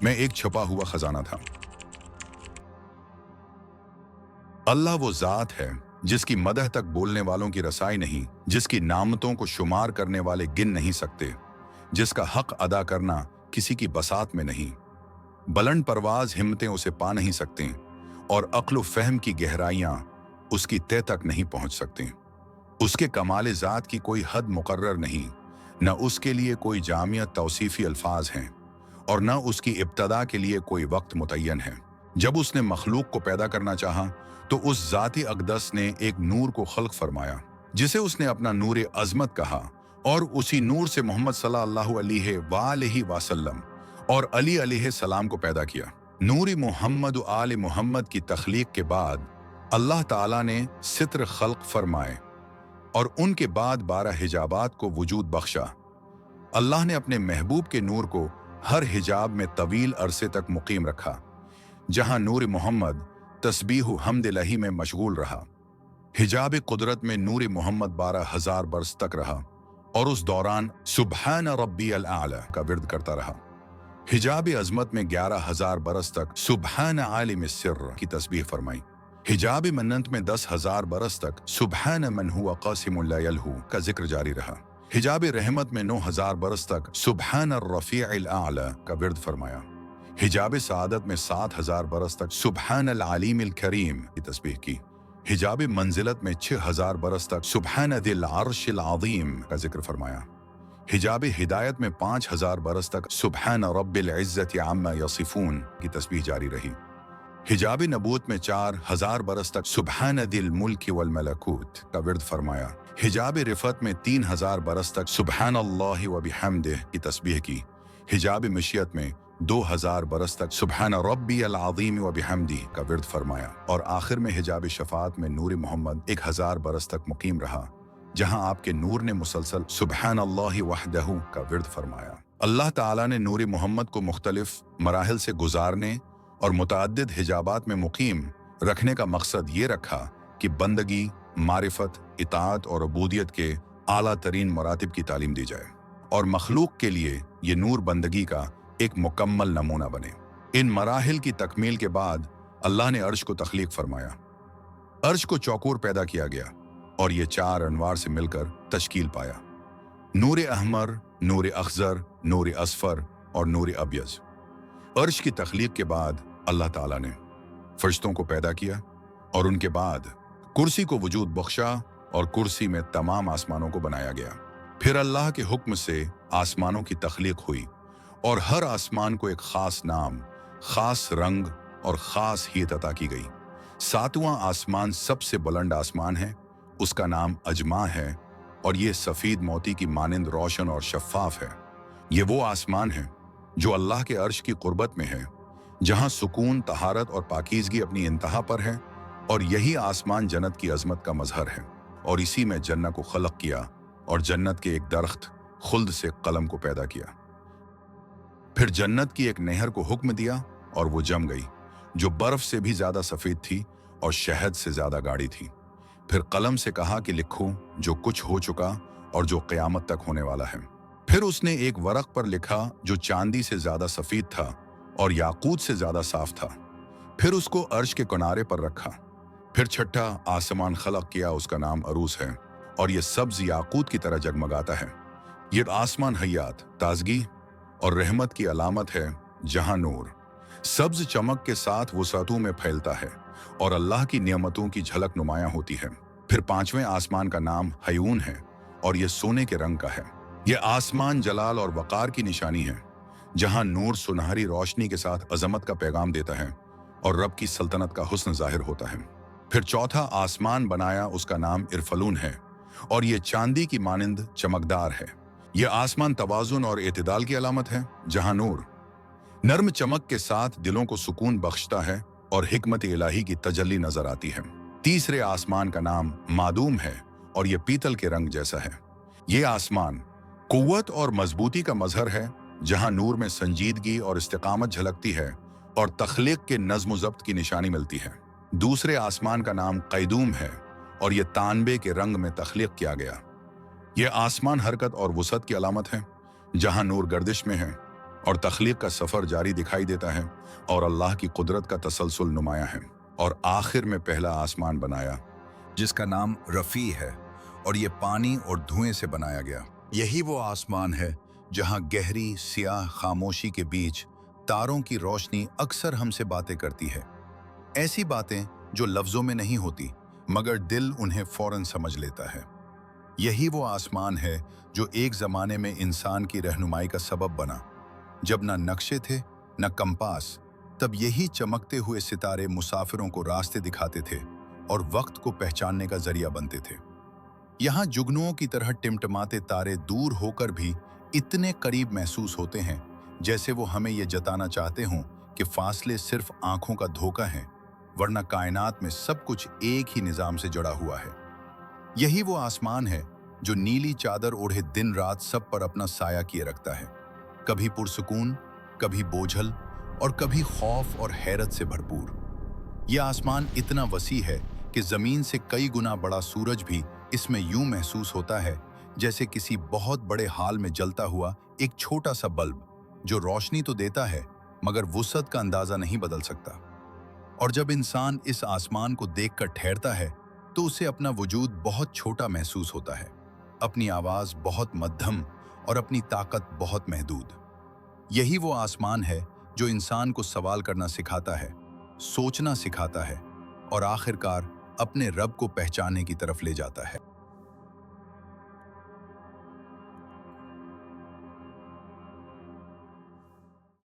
मैं एक छुपा हुआ खजाना था। अल्लाह वो ज़ात है जिसकी मदह तक बोलने वालों की रसाई नहीं, जिसकी नामतों को शुमार करने वाले गिन नहीं सकते, जिसका हक अदा करना किसी की बसात में नहीं। बुलंद परवाज हिम्मतें उसे पा नहीं सकते और अक्ल फहम की गहराइयां उसकी तह तक नहीं पहुंच सकती। उसके कमाल ज़ात की कोई हद मुकर्रर नहीं, न उसके लिए कोई जामिया तौसीफ़ी अल्फाज हैं और न उसकी इब्तदा के लिए कोई वक्त मुतय्यन है। जब उसने मखलूक को पैदा करना चाहा तो उस ज़ाती अक़दस ने एक नूर को खल्क़ फरमाया जिसे उसने अपना नूर अज़मत कहा, और उसी नूर से मोहम्मद सल्लल्लाहु अलैहि वसल्लम और अली अलैहिस्सलाम को पैदा किया। नूरी मोहम्मद व आले मोहम्मद की तख्लीक के बाद अल्लाह ताला ने सित्र खल्क़ फरमाए और उनके बाद 12 हिजाबात को वजूद बख्शा। अल्लाह ने अपने महबूब के नूर को हर हिजाब में तवील अरसे तक मुकीम रखा, जहां नूर मोहम्मद तस्बीह हम्दुलिल्लाह में मशगूल रहा। हिजाब कुदरत में नूर मोहम्मद 12,000 बरस तक रहा और उस दौरान सुबहान रब्बियल आला का विर्द करता रहा। हिजाब अज़मत में 11,000 बरस तक सुबहान आलिम सिर्र की तस्बीह फरमाई। हिजाब मन्नत में 10,000 बरस तक सुबहान मन हुआ क़ासिमुल लयलहू का जिक्र जारी रहा। हिजाब रहमत में 9,000 बरस तक सुबहान रफ़ीअल आला का विर्द फरमाया। हिजाब सआदत में 7,000 बरस तक सुबहान अल अलीमिल करीम की तस्बीह की। हिजाब मंजिलत में 6,000 बरस तक सुबहान दिल अर्शिल अज़ीम का जिक्र फरमाया। हिजाब हिदायत में 5,000 बरस तक सुबहान रब्बिल इज़्ज़ति अम्मा यसिफून की तस्बीह जारी रही। हिजाब नबूत में 4,000 बरस तक सुबहान दिल मुल्क वल मलकूत का विर्द फरमाया। हिजाब रिफत में 3,000 बरस तक सुबहान अल्लाह व बिहम्दिह की तस्बीह की। हिजाब मशियत में 2,000 बरस तक सुबहान रब्बी अल अज़ीम व बिहम्दी का विर्द फरमाया। और आखिर में हिजाब शफात में नूर मोहम्मद 1,000 बरस तक मुकीम रहा, जहां आपके नूर ने मुसलसल सुबहान अल्लाह वहदहू का विर्द फरमाया। अल्लाह ताला ने नूर मोहम्मद को मुख्तलिफ मराहिल से गुजारने और मुतअद्दिद हिजाबात में मुकीम रखने का मकसद ये रखा कि बंदगी, मारिफत, इताअत और अबूदियत के आला तरीन मरातिब की तालीम दी जाए और मखलूक के लिए ये नूर बंदगी का एक मुकम्मल नमूना बने। इन मराहिल की तकमील के बाद अल्लाह ने अर्श को तख्लीक फरमाया। अर्श को चौकोर पैदा किया गया और ये 4 अनवार से मिलकर तश्कील पाया: नूर अहमर, नूर अखज़र, नूर असफर और नूर अबयज़। अर्श की तख्लीक के बाद अल्लाह ताला ने फरिश्तों को पैदा किया और उनके बाद कुर्सी को वजूद बख्शा और कुर्सी में तमाम आसमानों को बनाया गया। फिर अल्लाह के हुक्म से आसमानों की तख्लीक हुई और हर आसमान को एक खास नाम, खास रंग और खास हियत अता की गई। 7वां आसमान सबसे बुलंद आसमान है, उसका नाम अजमा है और ये सफ़ीद मोती की मानिंद रोशन और शफ़ाफ है। ये वो आसमान है जो अल्लाह के अर्श की कुर्बत में है, जहां सुकून, तहारत और पाकीज़गी अपनी इंतहा पर है, और यही आसमान जन्नत की अजमत का मजहर है। और इसी में जन्नत को खलक किया और जन्नत के एक दरख्त खुल्द से कलम को पैदा किया। फिर जन्नत की एक नहर को हुक्म दिया और वो जम गई, जो बर्फ से भी ज्यादा सफेद थी और शहद से ज्यादा गाढ़ी थी। फिर कलम से कहा कि लिखो जो कुछ हो चुका और जो क़यामत तक होने वाला है। फिर उसने एक वरक पर लिखा जो चांदी से ज्यादा सफेद था और याकूत से ज्यादा साफ था। फिर उसको अर्श के किनारे पर रखा। फिर छठा आसमान खलक किया, उसका नाम अरूस है और ये सब्ज याकूत की तरह जगमगाता है। ये आसमान हयात, ताजगी और रहमत की अलामत है, जहां नूर सब्ज चमक के साथ वुसअतों में फैलता है और अल्लाह की नियमतों की झलक नुमायां होती है। फिर 5वें आसमान का नाम हयून है और यह सोने के रंग का है। यह आसमान जलाल और वक़ार की निशानी है, जहां नूर सुनहरी रोशनी के साथ अजमत का पैगाम देता है और रब की सल्तनत का हुस्न जाहिर होता है। फिर चौथा आसमान बनाया, उसका नाम इरफलून है और यह चांदी की मानिंद चमकदार है। यह आसमान तवाज़ुन और एतदाल की अलामत है, जहां नूर नर्म चमक के साथ दिलों को सुकून बख्शता है और हिकमत इलाही की तजल्ली नजर आती है। तीसरे आसमान का नाम मादूम है और यह पीतल के रंग जैसा है। यह आसमान कुव्वत और मजबूती का मजहर है, जहां नूर में संजीदगी और इस्तिकामत झलकती है और तख्लीक के नज़्म ज़ब्त की निशानी मिलती है। दूसरे आसमान का नाम कैदूम है और यह तानबे के रंग में तख्लीक किया गया। यह आसमान हरकत और वुसअत की अलामत है, जहां नूर गर्दिश में है और तख्लीक का सफ़र जारी दिखाई देता है और अल्लाह की कुदरत का तसलसल नुमाया है। और आखिर में पहला आसमान बनाया जिसका नाम रफ़ी है और ये पानी और धुएं से बनाया गया। यही वो आसमान है जहां गहरी सियाह खामोशी के बीच तारों की रोशनी अक्सर हमसे बातें करती है, ऐसी बातें जो लफ्जों में नहीं होती मगर दिल उन्हें फौरन समझ लेता है। यही वो आसमान है जो एक ज़माने में इंसान की रहनुमाई का सबब बना। जब न नक्शे थे न कंपास, तब यही चमकते हुए सितारे मुसाफिरों को रास्ते दिखाते थे और वक्त को पहचानने का जरिया बनते थे। यहाँ जुगनुओं की तरह टिमटिमाते तारे दूर होकर भी इतने करीब महसूस होते हैं जैसे वो हमें ये जताना चाहते हों कि फासले सिर्फ आंखों का धोखा है, वरना कायनात में सब कुछ एक ही निज़ाम से जुड़ा हुआ है। यही वो आसमान है जो नीली चादर ओढ़े दिन रात सब पर अपना साया किए रखता है, कभी पुरसुकून, कभी बोझल और कभी खौफ और हैरत से भरपूर। यह आसमान इतना वसी है कि ज़मीन से कई गुना बड़ा सूरज भी इसमें यूं महसूस होता है जैसे किसी बहुत बड़े हाल में जलता हुआ एक छोटा सा बल्ब, जो रोशनी तो देता है मगर वुसअत का अंदाज़ा नहीं बदल सकता। और जब इंसान इस आसमान को देखकर ठहरता है तो उसे अपना वजूद बहुत छोटा महसूस होता है, अपनी आवाज़ बहुत मध्यम और अपनी ताकत बहुत महदूद। यही वो आसमान है जो इंसान को सवाल करना सिखाता है, सोचना सिखाता है और आखिरकार अपने रब को पहचानने की तरफ ले जाता है।